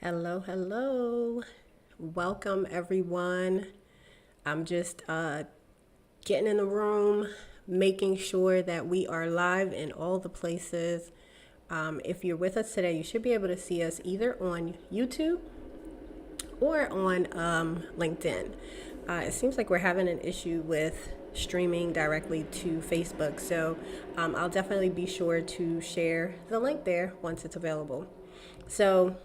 Hello, hello. Welcome, everyone. I'm just getting in the room, making sure that we are live in all the places. If you're with us today, you should be able to see us either on YouTube or on LinkedIn. It seems like we're having an issue with streaming directly to Facebook, so I'll definitely be sure to share the link there once it's available. So,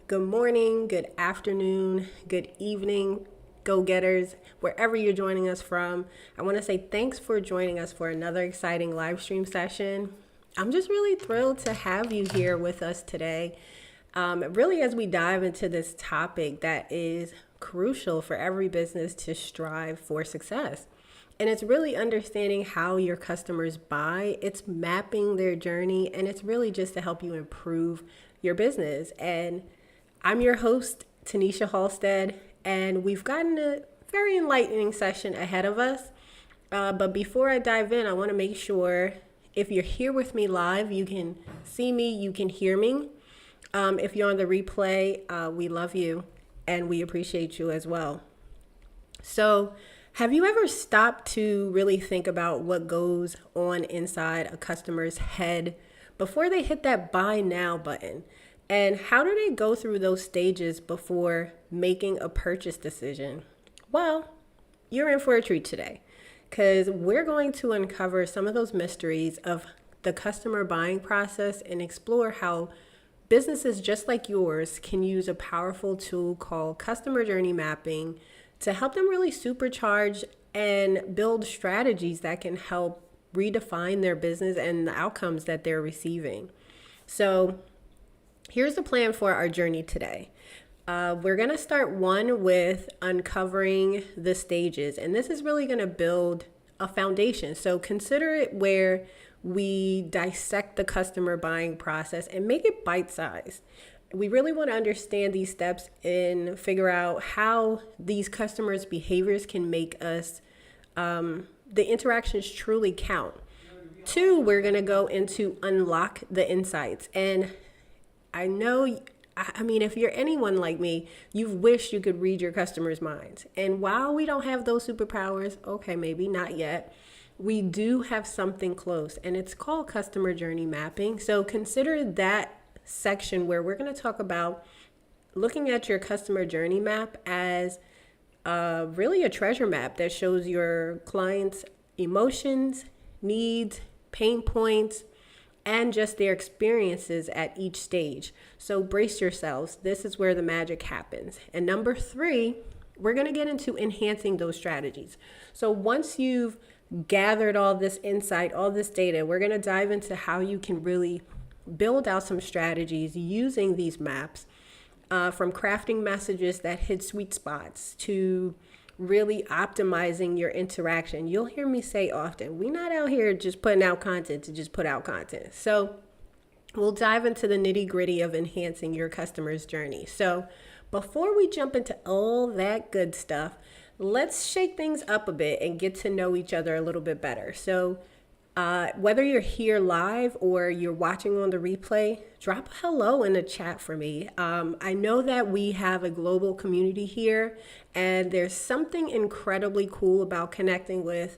good morning, good afternoon, good evening, go getters, wherever you're joining us from. I want to say thanks for joining us for another exciting live stream session. I'm just really thrilled to have you here with us today. Really, as we dive into this topic that is crucial for every business to strive for success. And it's really understanding how your customers buy, it's mapping their journey, and it's really just to help you improve your business. And I'm your host, Tanisha Halstead, and we've gotten a very enlightening session ahead of us. But before I dive in, I want to make sure if you're here with me live, you can see me, you can hear me. If you're on the replay, we love you and we appreciate you as well. So, have you ever stopped to really think about what goes on inside a customer's head before they hit that buy now button? And how do they go through those stages before making a purchase decision? Well, you're in for a treat today because we're going to uncover some of those mysteries of the customer buying process and explore how businesses just like yours can use a powerful tool called customer journey mapping to help them really supercharge and build strategies that can help redefine their business and the outcomes that they're receiving. So here's the plan for our journey today. We're going to start one with uncovering the stages, and this is really going to build a foundation. So consider it where we dissect the customer buying process and make it bite-sized. We really want to understand these steps and figure out how these customers' behaviors can make us, the interactions truly count. Two, we're going to go into unlock the insights. And I know, if you're anyone like me, you've wished you could read your customers' minds. And while we don't have those superpowers, okay, maybe not yet, we do have something close, and it's called customer journey mapping. So consider that section where we're going to talk about looking at your customer journey map as really a treasure map that shows your clients' emotions, needs, pain points, and just their experiences at each stage. So brace yourselves. This is where the magic happens. And number 3, we're going to get into enhancing those strategies. So once you've gathered all this insight, all this data, we're going to dive into how you can really build out some strategies using these maps, from crafting messages that hit sweet spots to really optimizing your interaction. You'll hear me say often, we're not out here just putting out content to just put out content. So we'll dive into the nitty gritty of enhancing your customer's journey. So before we jump into all that good stuff, let's shake things up a bit and get to know each other a little bit better. So whether you're here live or you're watching on the replay, drop a hello in the chat for me. I know that we have a global community here, and there's something incredibly cool about connecting with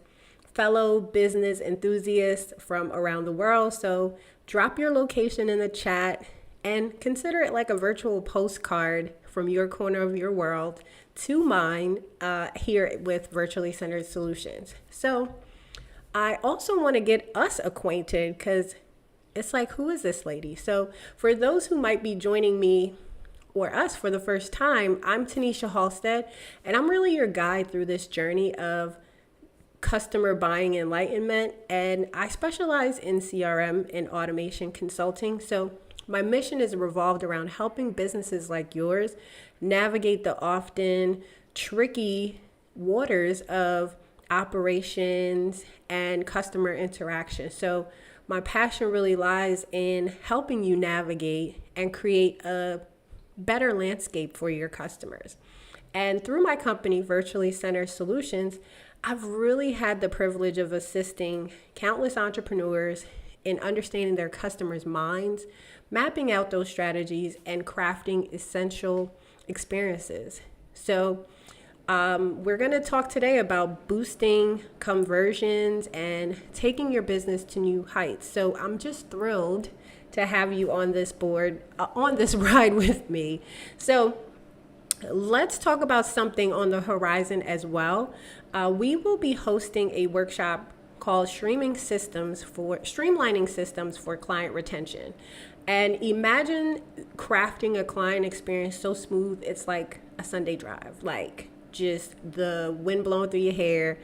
fellow business enthusiasts from around the world. So drop your location in the chat and consider it like a virtual postcard from your corner of your world to mine here with Virtually Centered Solutions. So I also want to get us acquainted because it's like, who is this lady? So for those who might be joining me or us for the first time, I'm Tanisha Halstead, and I'm really your guide through this journey of customer buying enlightenment. And I specialize in CRM and automation consulting. So my mission is revolved around helping businesses like yours navigate the often tricky waters of operations and customer interaction. So my passion really lies in helping you navigate and create a better landscape for your customers. And through my company, Virtually Centered Solutions, I've really had the privilege of assisting countless entrepreneurs in understanding their customers' minds, mapping out those strategies, and crafting essential experiences. So, we're going to talk today about boosting conversions and taking your business to new heights. So, I'm just thrilled to have you on this on this ride with me. So, let's talk about something on the horizon as well. We will be hosting a workshop called Streamlining Systems for Client Retention. And imagine crafting a client experience so smooth, it's like a Sunday drive, like just the wind blowing through your hair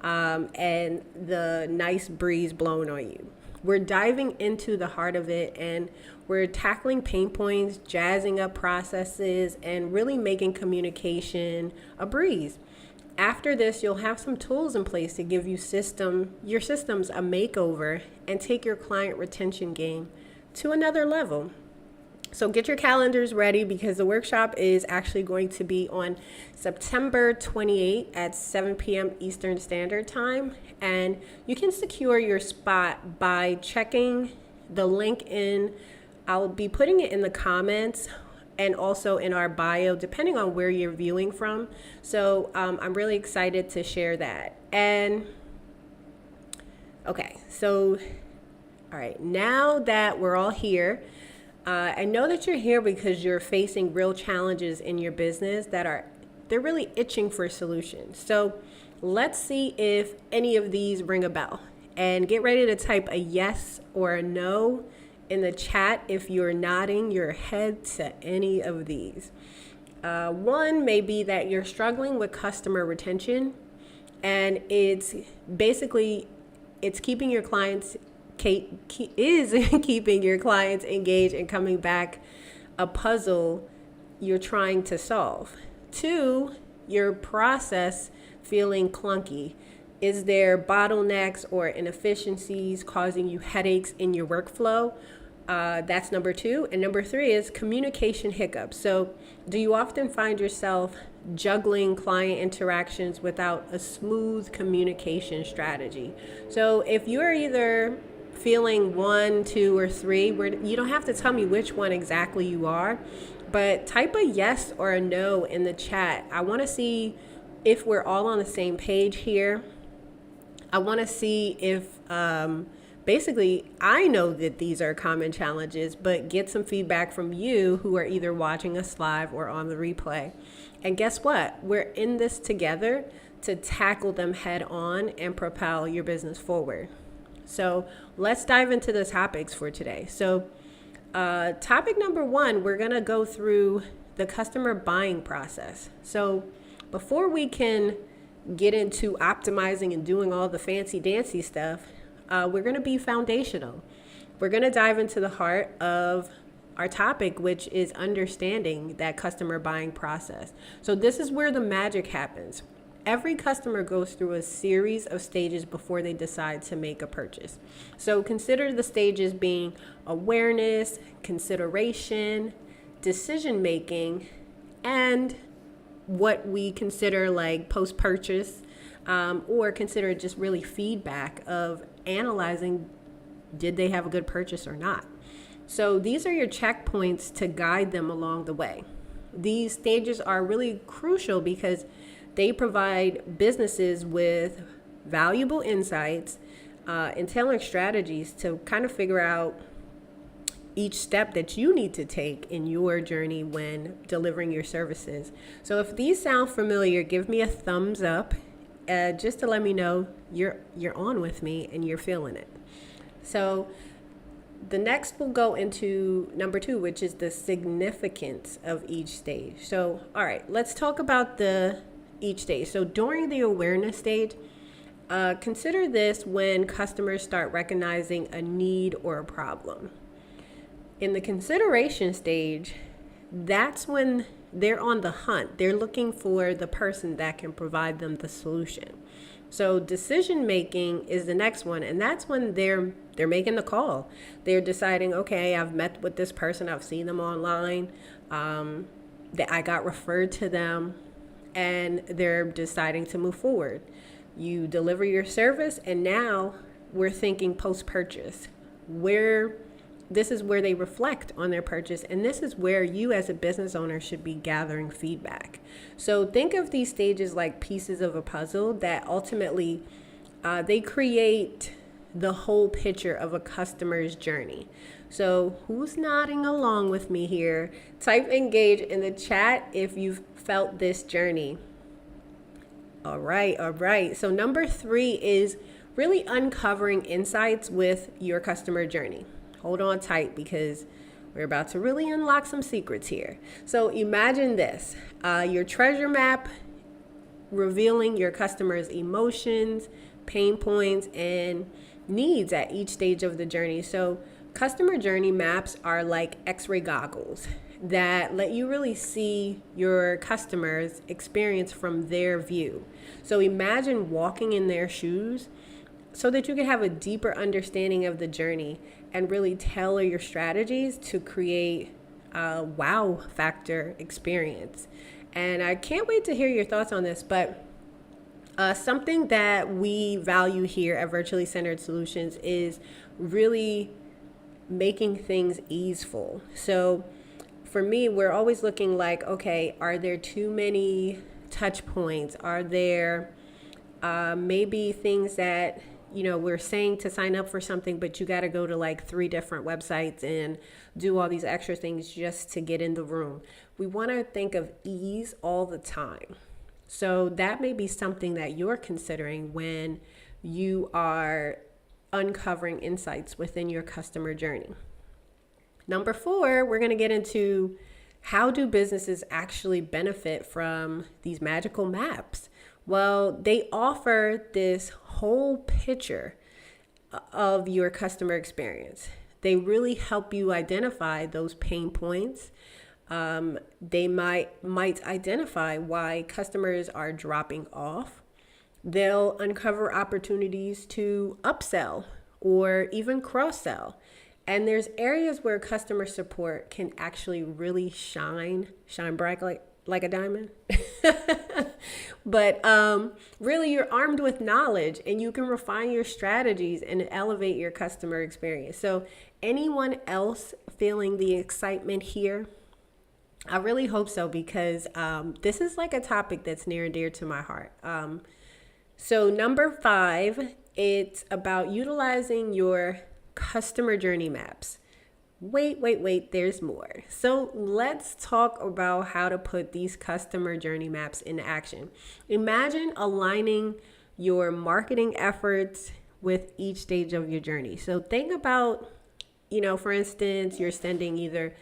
and the nice breeze blowing on you. We're diving into the heart of it, and we're tackling pain points, jazzing up processes, and really making communication a breeze. After this, you'll have some tools in place to give your systems a makeover and take your client retention game to another level. So get your calendars ready, because the workshop is actually going to be on September 28th at 7 p.m. Eastern Standard Time. And you can secure your spot by checking the link in. I'll be putting it in the comments and also in our bio, depending on where you're viewing from. So I'm really excited to share that. And okay, so all right, now that we're all here, I know that you're here because you're facing real challenges in your business they're really itching for solutions. So let's see if any of these ring a bell, and get ready to type a yes or a no in the chat if you're nodding your head to any of these. One may be that you're struggling with customer retention, and it's keeping your clients keeping your clients engaged and coming back, a puzzle you're trying to solve. 2, your process feeling clunky. Is there bottlenecks or inefficiencies causing you headaches in your workflow? That's number 2. And number 3 is communication hiccups. So do you often find yourself juggling client interactions without a smooth communication strategy? So if you're either feeling 1, 2, or 3, you don't have to tell me which one exactly you are, but type a yes or a no in the chat. I want to see if we're all on the same page here. I want to see if basically I know that these are common challenges, but get some feedback from you who are either watching us live or on the replay. And guess what? We're in this together to tackle them head on and propel your business forward. So let's dive into the topics for today. So topic number 1, we're going to go through the customer buying process. So before we can get into optimizing and doing all the fancy dancy stuff, we're going to be foundational. We're going to dive into the heart of our topic, which is understanding that customer buying process. So this is where the magic happens. Every customer goes through a series of stages before they decide to make a purchase. So consider the stages being awareness, consideration, decision-making, and what we consider like post-purchase, or consider just really feedback of analyzing, did they have a good purchase or not? So these are your checkpoints to guide them along the way. These stages are really crucial because they provide businesses with valuable insights and tailoring strategies to kind of figure out each step that you need to take in your journey when delivering your services. So if these sound familiar, give me a thumbs up just to let me know you're on with me and you're feeling it. So the next we'll go into number 2, which is the significance of each stage. So, all right, let's talk about each stage. So during the awareness stage, consider this when customers start recognizing a need or a problem. In the consideration stage, that's when they're on the hunt. They're looking for the person that can provide them the solution. So decision making is the next one, and that's when they're making the call. They're deciding, okay, I've met with this person, I've seen them online, that I got referred to them, and they're deciding to move forward. You deliver your service, and now we're thinking post-purchase. where this is where they reflect on their purchase, and this is where you as a business owner should be gathering feedback. So think of these stages like pieces of a puzzle that ultimately they create the whole picture of a customer's journey. So who's nodding along with me here? Type engage in the chat if you've felt this journey. All right. So number 3 is really uncovering insights with your customer journey. Hold on tight because we're about to really unlock some secrets here. So imagine this, your treasure map revealing your customer's emotions, pain points, and needs at each stage of the journey. So customer journey maps are like X-ray goggles that let you really see your customer's experience from their view. So imagine walking in their shoes so that you can have a deeper understanding of the journey and really tailor your strategies to create a wow factor experience. And I can't wait to hear your thoughts on this, but something that we value here at Virtually Centered Solutions is really making things easeful. So for me, we're always looking like, okay, are there too many touch points? Are there maybe things that, we're saying to sign up for something, but you got to go to like 3 different websites and do all these extra things just to get in the room. We want to think of ease all the time. So that may be something that you're considering when you are uncovering insights within your customer journey. Number 4, we're going to get into how do businesses actually benefit from these magical maps? Well, they offer this whole picture of your customer experience. They really help you identify those pain points. They might identify why customers are dropping off. They'll uncover opportunities to upsell or even cross-sell. And there's areas where customer support can actually really shine bright like a diamond. But really, you're armed with knowledge and you can refine your strategies and elevate your customer experience. So anyone else feeling the excitement here? I really hope so, because this is like a topic that's near and dear to my heart. So number 5, it's about utilizing your customer journey maps. Wait, there's more. So let's talk about how to put these customer journey maps into action. Imagine aligning your marketing efforts with each stage of your journey. So think about, for instance, you're sending either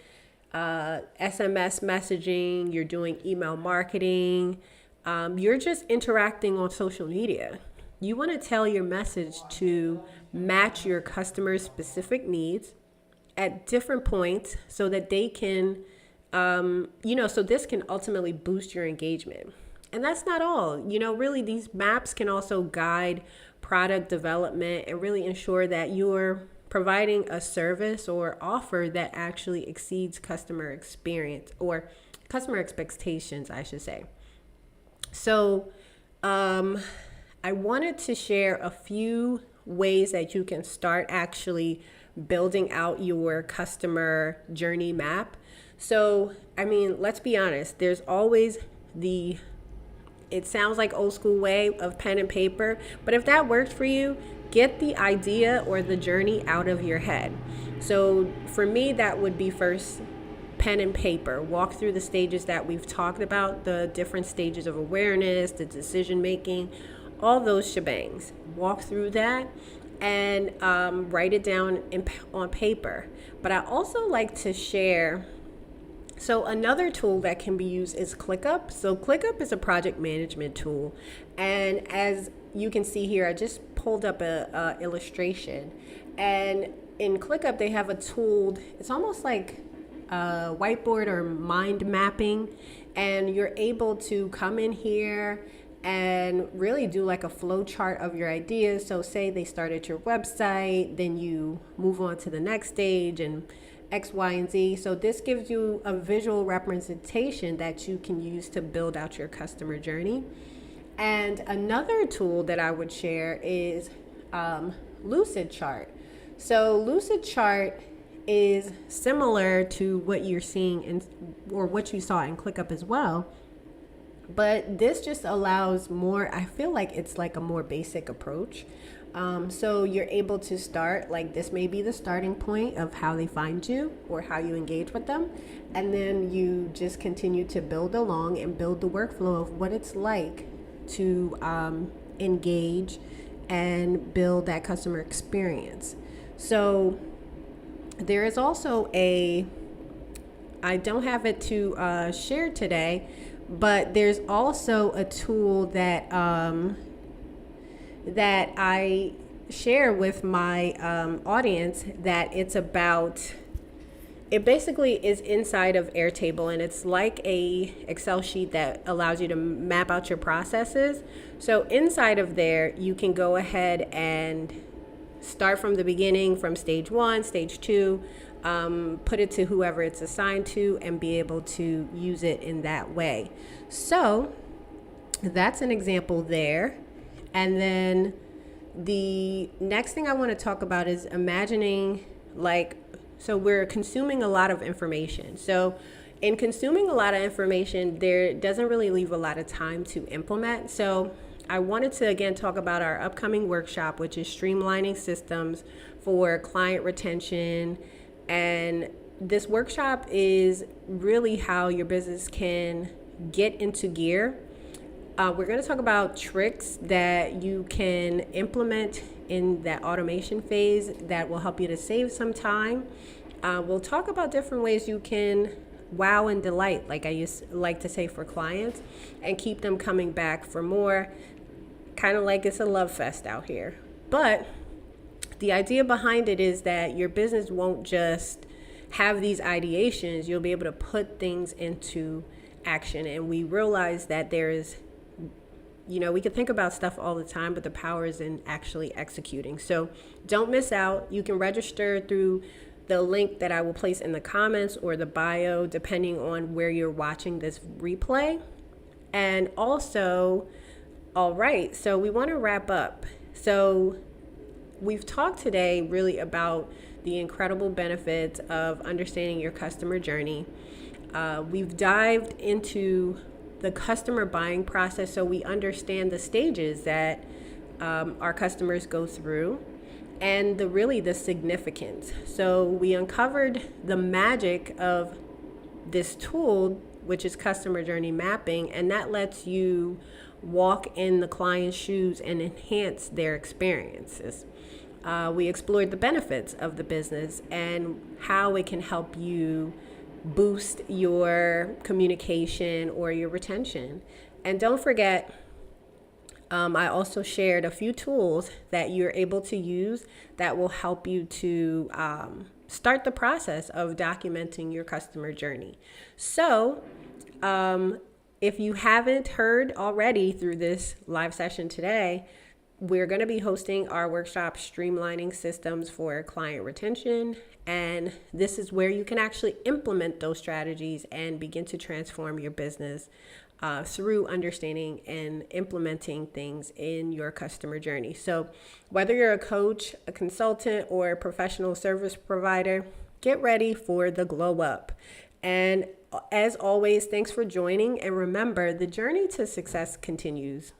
SMS messaging, you're doing email marketing, you're just interacting on social media. You want to tell your message to match your customer's specific needs at different points so that they can, so this can ultimately boost your engagement. And that's not all. Really, these maps can also guide product development and really ensure that you're providing a service or offer that actually exceeds customer experience or customer expectations, I should say. So I wanted to share a few ways that you can start actually building out your customer journey map. So, let's be honest, there's always it sounds like old school way of pen and paper, but if that works for you, get the idea or the journey out of your head. So for me, that would be first pen and paper. Walk through the stages that we've talked about, the different stages of awareness, the decision making, all those shebangs. Walk through that and write it down on paper. But I also like to share. So another tool that can be used is ClickUp. So ClickUp is a project management tool. And as you can see here, I just pulled up a illustration. And in ClickUp, they have a tool. It's almost like a whiteboard or mind mapping. And you're able to come in here and really do like a flow chart of your ideas. So say they start at your website, then you move on to the next stage and X, Y, and Z. So this gives you a visual representation that you can use to build out your customer journey. And another tool that I would share is Lucid Chart. So Lucid Chart is similar to what you're seeing in, or what you saw in ClickUp as well. But this just allows more, I feel like it's like a more basic approach. So you're able to start, like this may be the starting point of how they find you or how you engage with them. And then you just continue to build along and build the workflow of what it's like to engage and build that customer experience. So there is also I don't have it to share today, but there's also a tool that that I share with my audience that it's about. It basically is inside of Airtable, and it's like a Excel sheet that allows you to map out your processes. So inside of there, you can go ahead and start from the beginning, from stage 1, stage 2, put it to whoever it's assigned to, and be able to use it in that way. So that's an example there. And then the next thing I want to talk about is imagining, like, so we're consuming a lot of information. So in consuming a lot of information, there doesn't really leave a lot of time to implement. So I wanted to again talk about our upcoming workshop, which is streamlining systems for client retention. And this workshop is really how your business can get into gear. We're going to talk about tricks that you can implement in that automation phase that will help you to save some time. We'll talk about different ways you can wow and delight, like I used like to say, for clients, and keep them coming back for more, kind of like it's a love fest out here. But the idea behind it is that your business won't just have these ideations, you'll be able to put things into action. And we realize that there is, we can think about stuff all the time, but the power is in actually executing. So don't miss out. You can register through the link that I will place in the comments or the bio, depending on where you're watching this replay. And also, all right, so we want to wrap up. So we've talked today really about the incredible benefits of understanding your customer journey. We've dived into the customer buying process, so we understand the stages that our customers go through and the significance. So we uncovered the magic of this tool, which is customer journey mapping, and that lets you walk in the client's shoes and enhance their experiences. We explored the benefits of the business and how it can help you boost your communication or your retention. And don't forget, I also shared a few tools that you're able to use that will help you to start the process of documenting your customer journey. So if you haven't heard already through this live session today, we're going to be hosting our workshop, Streamlining Systems for Client Retention. And this is where you can actually implement those strategies and begin to transform your business through understanding and implementing things in your customer journey. So whether you're a coach, a consultant, or a professional service provider, get ready for the glow up. And as always, thanks for joining. And remember, the journey to success continues.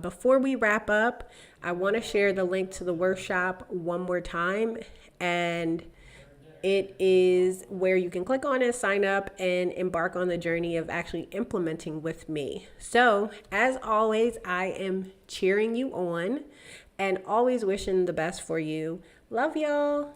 Before we wrap up, I want to share the link to the workshop one more time. And it is where you can click on it, sign up, and embark on the journey of actually implementing with me. So as always, I am cheering you on and always wishing the best for you. Love y'all.